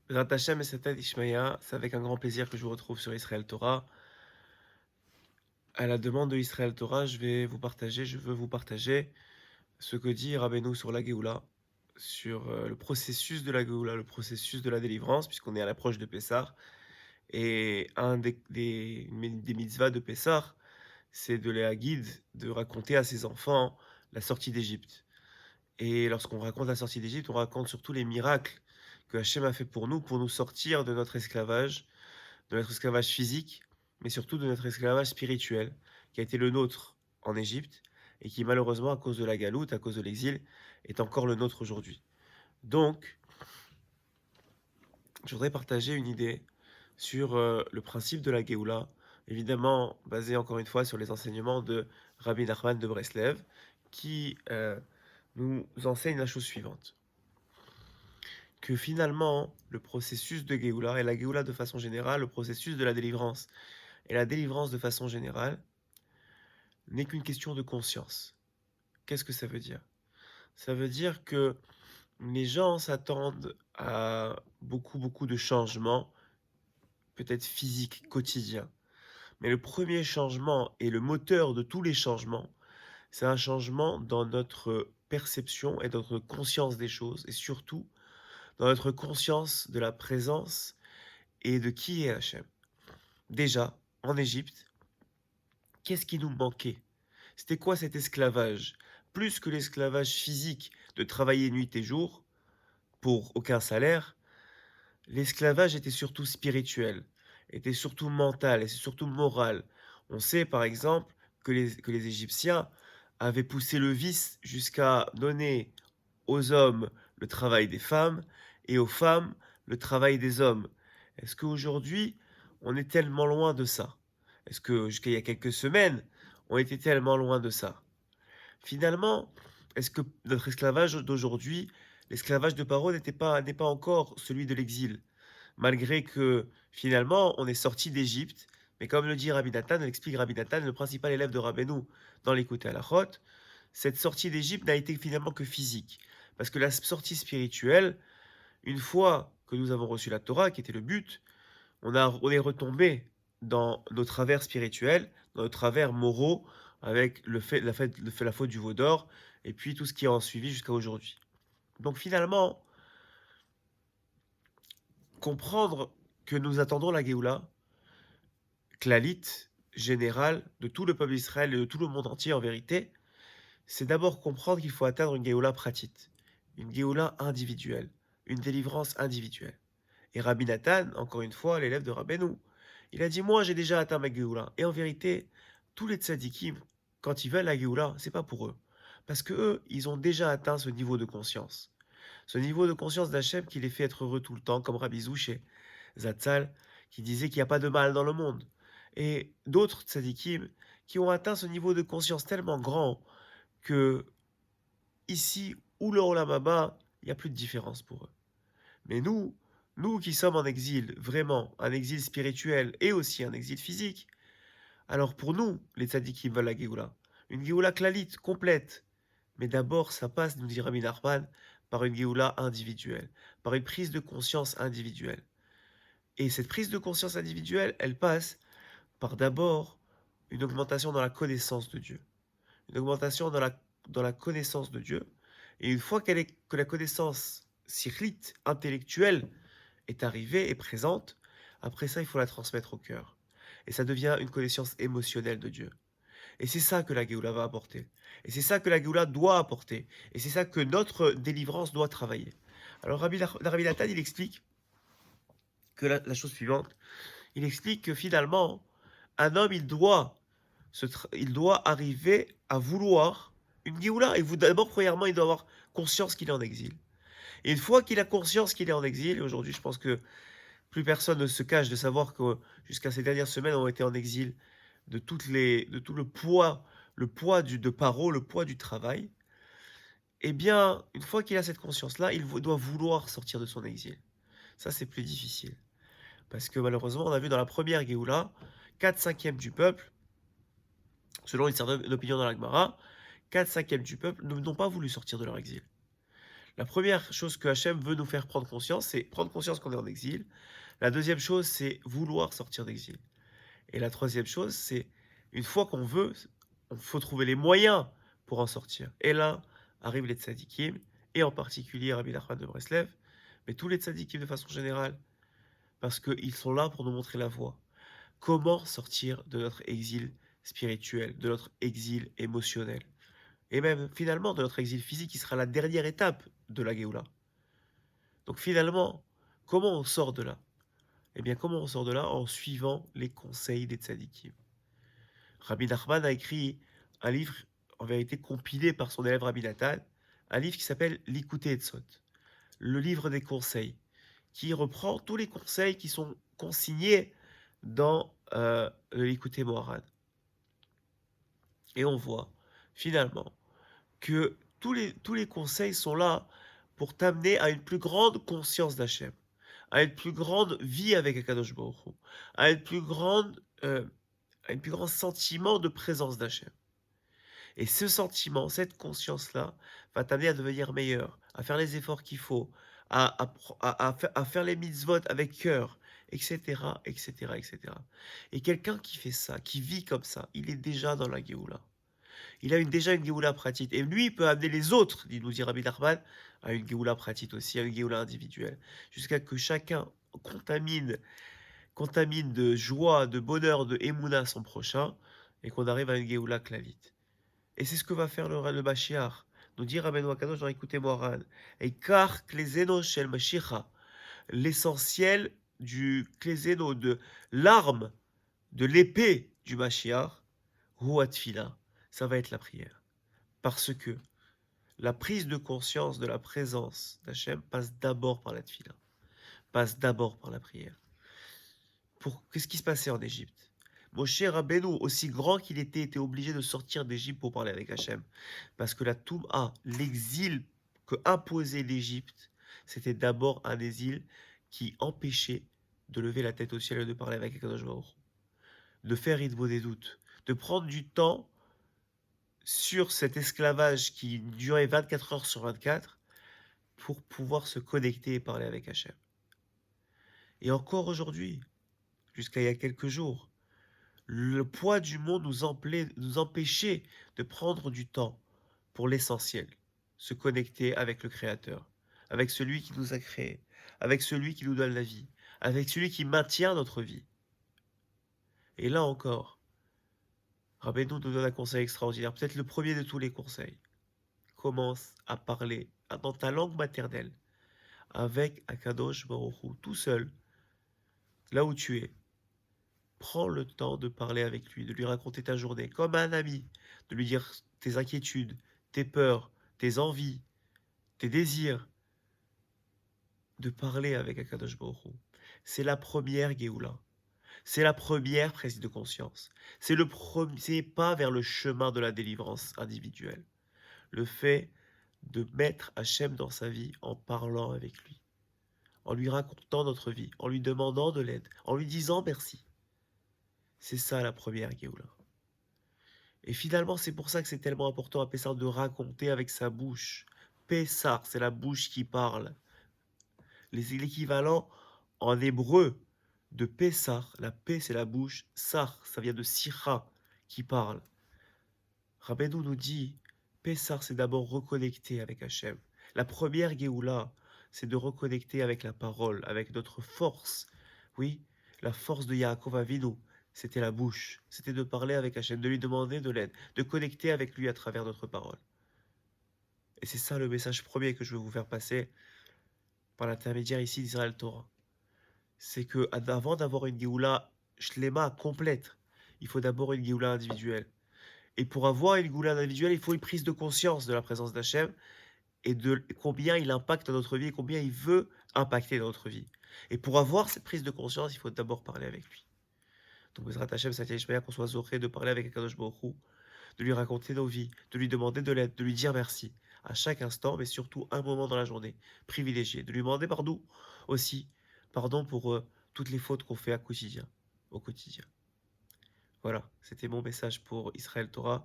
Bezrat Hashem et Setet Ishmaïa, c'est avec un grand plaisir que je vous retrouve sur Israël Torah. À la demande de Israël Torah, je veux vous partager ce que dit Rabbeinu sur la Géoula, sur le processus de la Géoula, le processus de la délivrance, puisqu'on est à l'approche de Pessah. Et un des mitzvahs de Pessah, c'est de la guide, de raconter à ses enfants la sortie d'Égypte. Et lorsqu'on raconte la sortie d'Égypte, on raconte surtout les miracles que Hachem a fait pour nous sortir de notre esclavage physique, mais surtout de notre esclavage spirituel, qui a été le nôtre en Égypte, et qui malheureusement, à cause de la galoute, à cause de l'exil, est encore le nôtre aujourd'hui. Donc, je voudrais partager une idée sur le principe de la Géoula, évidemment basé encore une fois sur les enseignements de Rabbi Nachman de Breslev, qui nous enseigne la chose suivante. Que finalement, le processus de Géoula, et la Géoula de façon générale, le processus de la délivrance, et la délivrance de façon générale, n'est qu'une question de conscience. Qu'est-ce que ça veut dire? Ça veut dire que les gens s'attendent à beaucoup de changements, peut-être physiques, quotidiens. Mais le premier changement et le moteur de tous les changements, c'est un changement dans notre perception et dans notre conscience des choses, et surtout dans notre conscience de la présence et de qui est Hachem. Déjà, en Égypte, qu'est-ce qui nous manquait? C'était quoi cet esclavage? Plus que l'esclavage physique de travailler nuit et jour pour aucun salaire, l'esclavage était surtout spirituel, était surtout mental et c'est surtout moral. On sait par exemple que les Égyptiens avaient poussé le vice jusqu'à donner aux hommes le travail des femmes et aux femmes le travail des hommes. Est-ce qu'aujourd'hui, on est tellement loin de ça? Est-ce que jusqu'à il y a quelques semaines, on était tellement loin de ça? Finalement, est-ce que notre esclavage d'aujourd'hui, l'esclavage de Paro n'est pas encore celui de l'exil? Malgré que finalement, on est sorti d'Égypte, mais comme le dit Rabbi Nathan, l'explique Rabbi Nathan, le principal élève de Rabbeinu dans l'écoute à la Chot, cette sortie d'Égypte n'a été finalement que physique. Parce que la sortie spirituelle, une fois que nous avons reçu la Torah, qui était le but, on est retombé dans nos travers spirituels, dans nos travers moraux, avec la faute du veau d'or, et puis tout ce qui en suivi jusqu'à aujourd'hui. Donc finalement, comprendre que nous attendons la Géoula, clalite, générale, de tout le peuple d'Israël et de tout le monde entier en vérité, c'est d'abord comprendre qu'il faut atteindre une Géoula pratique, une Géoula individuelle, une délivrance individuelle. Et Rabbi Nathan, encore une fois, l'élève de Rabbeinu, il a dit, moi j'ai déjà atteint ma Géoula. Et en vérité, tous les tzadikim, quand ils veulent la Géoula, c'est pas pour eux. Parce que eux, ils ont déjà atteint ce niveau de conscience. Ce niveau de conscience d'Hachem qui les fait être heureux tout le temps, comme Rabbi Zouché, Zatzal, qui disait qu'il n'y a pas de mal dans le monde. Et d'autres tzadikim qui ont atteint ce niveau de conscience tellement grand que ici ou le Olam Haba, il n'y a plus de différence pour eux. Mais nous qui sommes en exil, vraiment, un exil spirituel et aussi un exil physique, alors pour nous, les tzadikim veulent la Géoula. Une Géoula klalite, complète. Mais d'abord, ça passe, nous dit Rabbi Nachman, par une Géoula individuelle, par une prise de conscience individuelle. Et cette prise de conscience individuelle, elle passe par d'abord une augmentation dans la connaissance de Dieu. Une augmentation dans la connaissance de Dieu. Et une fois que la connaissance sirlite, intellectuelle, est arrivée, est présente, après ça, il faut la transmettre au cœur. Et ça devient une connaissance émotionnelle de Dieu. Et c'est ça que la Géoula va apporter. Et c'est ça que la Géoula doit apporter. Et c'est ça que notre délivrance doit travailler. Alors Rabbi Nathan, il explique que la chose suivante, il explique que finalement, un homme, il doit arriver à vouloir une Géoula. Et d'abord, premièrement, il doit avoir conscience qu'il est en exil. Et une fois qu'il a conscience qu'il est en exil, et aujourd'hui, je pense que plus personne ne se cache de savoir que jusqu'à ces dernières semaines, on été en exil de tout le poids de Paro, le poids du travail. Eh bien, une fois qu'il a cette conscience-là, doit vouloir sortir de son exil. Ça, c'est plus difficile. Parce que malheureusement, on a vu dans la première Géoula, 4/5 du peuple, selon une certaine opinion dans la Gemara, 4/5 du peuple n'ont pas voulu sortir de leur exil. La première chose que Hachem veut nous faire prendre conscience, c'est prendre conscience qu'on est en exil. La deuxième chose, c'est vouloir sortir d'exil. Et la troisième chose, c'est une fois qu'on veut, il faut trouver les moyens pour en sortir. Et là, arrivent les tzadikim, et en particulier Rabbi Nachman de Breslev, mais tous les tzadikim de façon générale, parce qu'ils sont là pour nous montrer la voie. Comment sortir de notre exil spirituel, de notre exil émotionnel, et même finalement de notre exil physique qui sera la dernière étape de la Géoula. Donc finalement, comment on sort de là? Eh bien, comment on sort de là? En suivant les conseils des tzadikim. Rabbi Nachman a écrit un livre, en vérité compilé par son élève Rabbi Nathan, un livre qui s'appelle L'Ikouté Etzot, le livre des conseils, qui reprend tous les conseils qui sont consignés dans le L'Ikouté Moharan. Et on voit finalement que tous les conseils sont là pour t'amener à une plus grande conscience d'Hachem, à une plus grande vie avec Akadosh Baruch Hu, à une plus grande, à un plus grand sentiment de présence d'Hachem. Et ce sentiment, cette conscience-là, va t'amener à devenir meilleur, à faire les efforts qu'il faut, à faire les mitzvot avec cœur, etc., etc., etc. Et quelqu'un qui fait ça, qui vit comme ça, il est déjà dans la Géoula. Il a déjà une Géoula pratique. Et lui, il peut amener les autres, dit nous dit Rabbi Nachman, à une Géoula pratique aussi, à une Géoula individuelle. Jusqu'à que chacun contamine de joie, de bonheur, de Emouna son prochain, et qu'on arrive à une Géoula clavite. Et c'est ce que va faire le Mashiach. Nous dit Rabbeinu Akadosh dans Écoutez Moran. Et car Klezeno shel Mashiach, l'essentiel du Klezeno, de l'arme, de l'épée du Mashiach, hu atfila, ça va être la prière. Parce que la prise de conscience de la présence d'Hachem passe d'abord par la tfila, passe d'abord par la prière. Qu'est-ce qui se passait en Égypte? Moshe Rabbeinu, aussi grand qu'il était obligé de sortir d'Égypte pour parler avec Hachem. Parce que la Toum'a, l'exil que imposait l'Égypte, c'était d'abord un exil qui empêchait de lever la tête au ciel et de parler avec Akadosh Baruch Hu, de faire Idbo des doutes, de prendre du temps sur cet esclavage qui durait 24 heures sur 24 pour pouvoir se connecter et parler avec Hachem. Et encore aujourd'hui, jusqu'à il y a quelques jours, le poids du monde nous empêchait de prendre du temps pour l'essentiel, se connecter avec le Créateur, avec celui qui nous a créés, avec celui qui nous donne la vie, avec celui qui maintient notre vie. Et là encore, Rabbeinu nous donne un conseil extraordinaire, peut-être le premier de tous les conseils. Commence à parler dans ta langue maternelle, avec Akadosh Baruch Hu, tout seul, là où tu es. Prends le temps de parler avec lui, de lui raconter ta journée, comme à un ami, de lui dire tes inquiétudes, tes peurs, tes envies, tes désirs, de parler avec Akadosh Baruch Hu. C'est la première Géoula. C'est la première prise de conscience. C'est le premier pas vers le chemin de la délivrance individuelle. Le fait de mettre Hachem dans sa vie en parlant avec lui, en lui racontant notre vie, en lui demandant de l'aide, en lui disant merci. C'est ça la première Géoula. Et finalement, c'est pour ça que c'est tellement important à Pessar de raconter avec sa bouche. Pessar, c'est la bouche qui parle. L'équivalent en hébreu de Pessar, la P c'est la bouche, Sar, ça vient de Sira, qui parle. Rabbeinu nous dit, Pessar c'est d'abord reconnecter avec Hachem. La première Géoula, c'est de reconnecter avec la parole, avec notre force. Oui, la force de Yaakov Avinu, c'était la bouche, c'était de parler avec Hachem, de lui demander de l'aide, de connecter avec lui à travers notre parole. Et c'est ça le message premier que je veux vous faire passer par l'intermédiaire ici d'Israël Torah. C'est que avant d'avoir une Géoula shlema complète, il faut d'abord une Géoula individuelle. Et pour avoir une Géoula individuelle, il faut une prise de conscience de la présence d'Hachem et de combien il impacte dans notre vie et combien il veut impacter dans notre vie. Et pour avoir cette prise de conscience, il faut d'abord parler avec lui. Donc, Bezrat Hachem, ça tient qu'on soit zoré de parler avec Akadosh Baruch Hu, de lui raconter nos vies, de lui demander de l'aide, de lui dire merci à chaque instant, mais surtout un moment dans la journée privilégié, de lui demander pardon aussi, pardon pour toutes les fautes qu'on fait au quotidien. Voilà, c'était mon message pour Israël Torah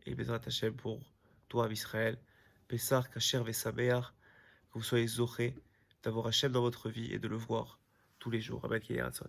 et Bezrat Hachem pour toi, Israël. Pessar, Kacher, Vesameach. que vous soyez zoré d'avoir Hachem dans votre vie et de le voir tous les jours. Amen, Kéhératzon.